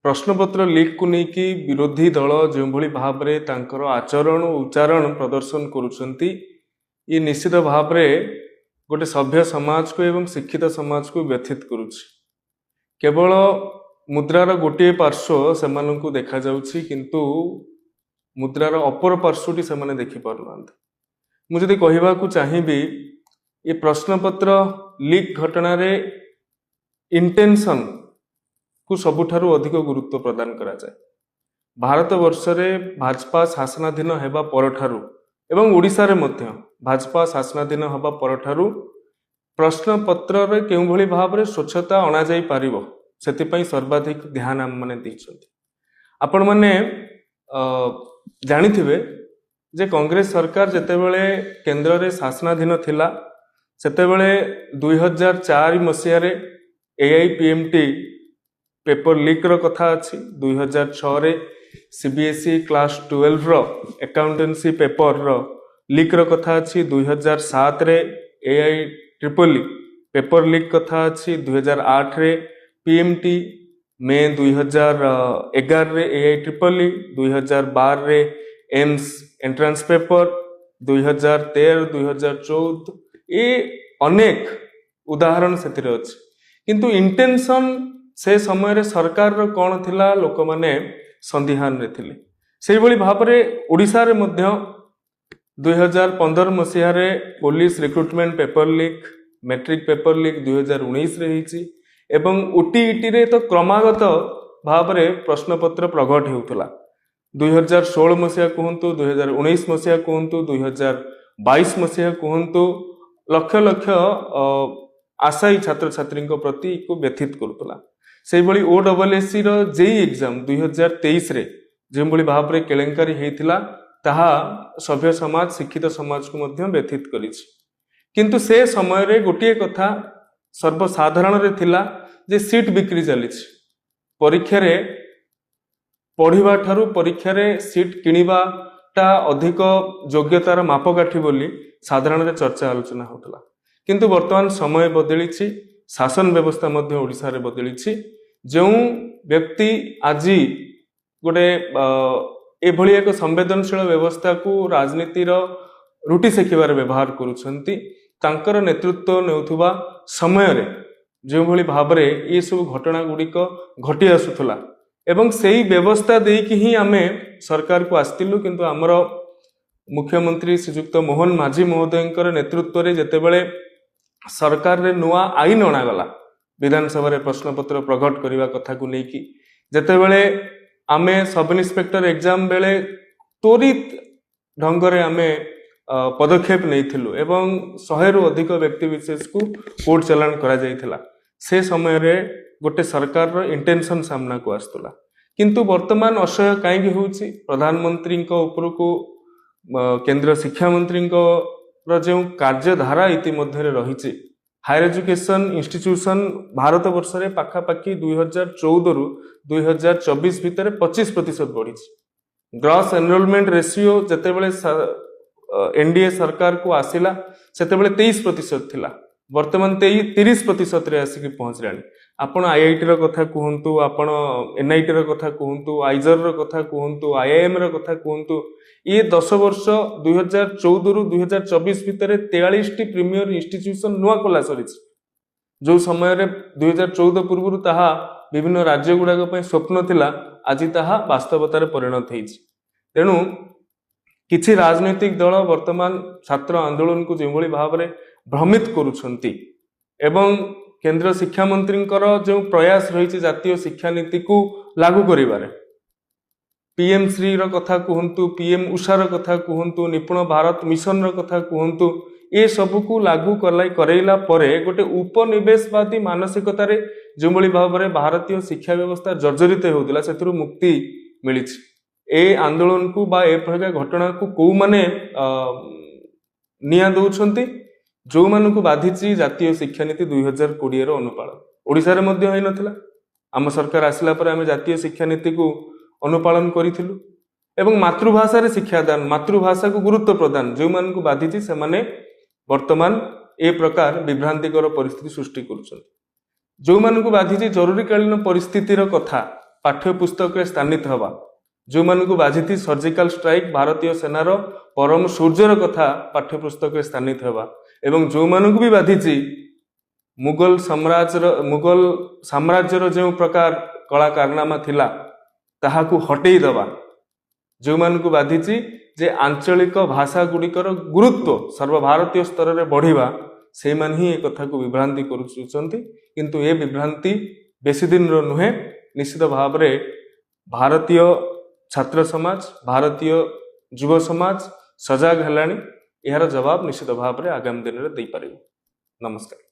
प्रश्नपत्र लीक को लेकिन विरोधी दल जो भाव में तांकर आचरण और उच्चारण प्रदर्शन करुछंती ये निश्चित भाव में गोटे सभ्य समाज को एवं शिक्षित समाज को व्यथित करुछि। केवल मुद्रार गोटे पार्श्व से देखा जाउछि किंतु मुद्रार अपर पार्श्वटी से देखि पारुनांती। मुझे कहवा को चाहिए ये प्रश्नपत्र लीक घटना रे इंटेंशन को सबुठारु अधिक गुरुत्व प्रदान करा जाए। भारत वर्ष रे भाजपा शासनाधीन हेबा परठारु एवं ओडिशा रे मध्य भाजपा शासनाधीन हेबा परठारु प्रश्नपत्र रे केउ भली भाव रे स्वच्छता अणा जाई पारिबो सेतिपई सर्वाधिक ध्यान आम माने दैछंती। आपण माने जानिथिबे जे कांग्रेस सरकार जेतेबेले केंद्र रे शासनाधीन थिला सेतेबेले 2004 मसिया रे एआईपीएमटी पेपर लीक रो कथा अछि। 2006 रे सीबीएसई क्लास 12 रो अकाउंटेंसी पेपर रो लीक रो कथा अछि। 2007 रे एआई ट्रिपल पेपर लीक कथा अछि। 2008 रे पीएमटी मे 2011 रे एआई ट्रिपल 2012 रे एम्स एंट्रांस पेपर 2013 2014 ये अनेक उदाहरण सेतिरे अछि। किंतु इंटेंशन से समय रे सरकार रो कौन थिला लोक माने संदिहान रे थिले। सेहि भली भाव रे ओडिशा रे मध्य 2015 मसिया रे police recruitment paper leak matric paper leak 2019 रे हिची एवं ओटीईटी रे तो क्रमागत भाव रे प्रश्नपत्र प्रकट हेउतला। 2016 मसिया कहंतु 2019 मसिया कहंतु 2022 मसिया कहंतु लक्ष लक्ष आशायी छात्र छात्री प्रति को व्यथित करुला। से भली ओडब्ल्यूएससी रो जेई एग्जाम 2023 रे जो भली भाव रे केलेंकारी हेतिला ताहा सभ्य समाज शिक्षित समाज को मध्य व्यथित करिछि। किंतु से समय रे गोटिए कथा सर्वसाधारण रे थिला जे सीट बिक्री चलिछि। परीक्षा रे पढ़िबा ठारू परीक्षा रे सीट किनिबाटा अधिक योग्यतार मापकाठी बोली साधारण रे चर्चा आलोचना होतला। किंतु वर्तमान समय बदलिछि, शासन व्यवस्था मध्य ओडिशा रे बदलिछि। जो व्यक्ति आज गोटे एभली एक संवेदनशील व्यवस्था को राजनीतिर रुटी सेकिबार व्यवहार करुछंती तांकर नेतृत्व नेउथुबा समय रे जो भली भाव रे ये सब घटना गुड़िक घटी आसुथला एवं सेही व्यवस्था देकी ही आमे सरकार को आस्तिलु। किंतु आमर मुख्यमंत्री श्रीजुक्त मोहन माझी महोदय नेतृत्व रे जेतेबेले सरकार रे नुआ आईन अणागला विधानसभा रे प्रश्नपत्र प्रकट करने कथा को लेकी जेतेबेले आमे सब इन्स्पेक्टर एग्जाम बेले त्वरित ढंगरे आमे पदक्षेप नैथिलु एवं 100 रु अधिक व्यक्ति विशेष को कोर्ट चलाण करा जायथिला। से समय रे गोटे सरकार रो इंटेंशन सामना को आस्तला। किंतु वर्तमान असह्य काईकि होउछि प्रधानमंत्री ऊपर को केंद्र शिक्षा मंत्री जो कार्यधारा इतिमध्य रही हायर एजुकेशन इंस्टीट्यूशन भारत वर्ष रे पाखापाखि 2014 रु 2024 भितर 25% बढ़ी। ग्रॉस एनरोलमेंट रेशियो जेतेबेले एनडीए सरकार को आसिला सेतेबेले 23% थिला, वर्तमान 30% रे आसिक पहुंचलानी। आपण आईआईटी रो कथा कहंतु, आपण एनआईटी रो कथा कहंतु, आइजर रो कथा कहंतु, आईआईएम रो कथा कहंतु, ये 10 वर्ष 2014 रु 2024 भितर 43 टी प्रीमियर इंस्टीट्यूशन नुआ खोला सरी। जो समय रे 2014 पूर्व ताहा विभिन्न राज्य गुड़ाक स्वप्न थिला आज ताहा वास्तवतार परिणत होइछि। तेणु किछि राजनैतिक दल वर्तमान छात्र आंदोलन को जो भाव में भ्रमित करुछंती एवं केंद्र शिक्षा मंत्री जो प्रयास रही जातीय शिक्षा नीति को लागू करिबारे पीएम श्री रो कथा कहंतु, पीएम उषा रो कथा कहंतु, निपुण भारत मिशन रो कथा कहंतु, ये सब को लागू करैला परे गोटे उपनिवेशवादी मानसिकता रे जो भाव में भारतीय शिक्षा व्यवस्था जर्जरित होउतिला सेथुरु मुक्ति मिलिछि। ए आंदोलन को बा ए प्रकार घटना को कौ माने निया दउछंती जो मानकु बाधिछि जातीय शिक्षा नीति 2020 रो अनुपालन ओडिसा रे मध्य होई नथिला। आम सरकार आसिला पर आमे जातीय शिक्षा नीति को अनुपालन करिथिलु एवं मातृभाषा रे शिक्षादान मातृभाषा को गुरुत्व प्रदान जो मानकु बाधिछि से माने वर्तमान ए प्रकार विभ्रांतिकर परिस्थिति सृष्टि करुछंती। जो मानकु बाधिछि जरूरीकालीन परिस्थितिर कथा पाठ्यपुस्तक स्थानित हवा जो मान को बाझी सर्जिकल स्ट्राइक भारतीय सेनार परम सूर्यर कथा पाठ्यपुस्तक स्थानित हवा एवं जो मान को भी बाधी मुगल साम्राज्यर जो प्रकार कला कारनामा थिला ताहाकू हटेई दबा जो मान को बाधी जे आंचलिक भाषा गुड़िकर गुरुत्व सर्वभारतीय स्तर में बढ़िबा से मान ही एक कथा को विभ्रांति करुचंती किंतु ए विभ्रांति बेसी दिन रो नुहे निश्चित भाव में भारतीय छात्र समाज भारतीय युव समाज सजग हेलानी यार जवाब निश्चित भाव में आगामी दिन में दे पारिबो। नमस्कार।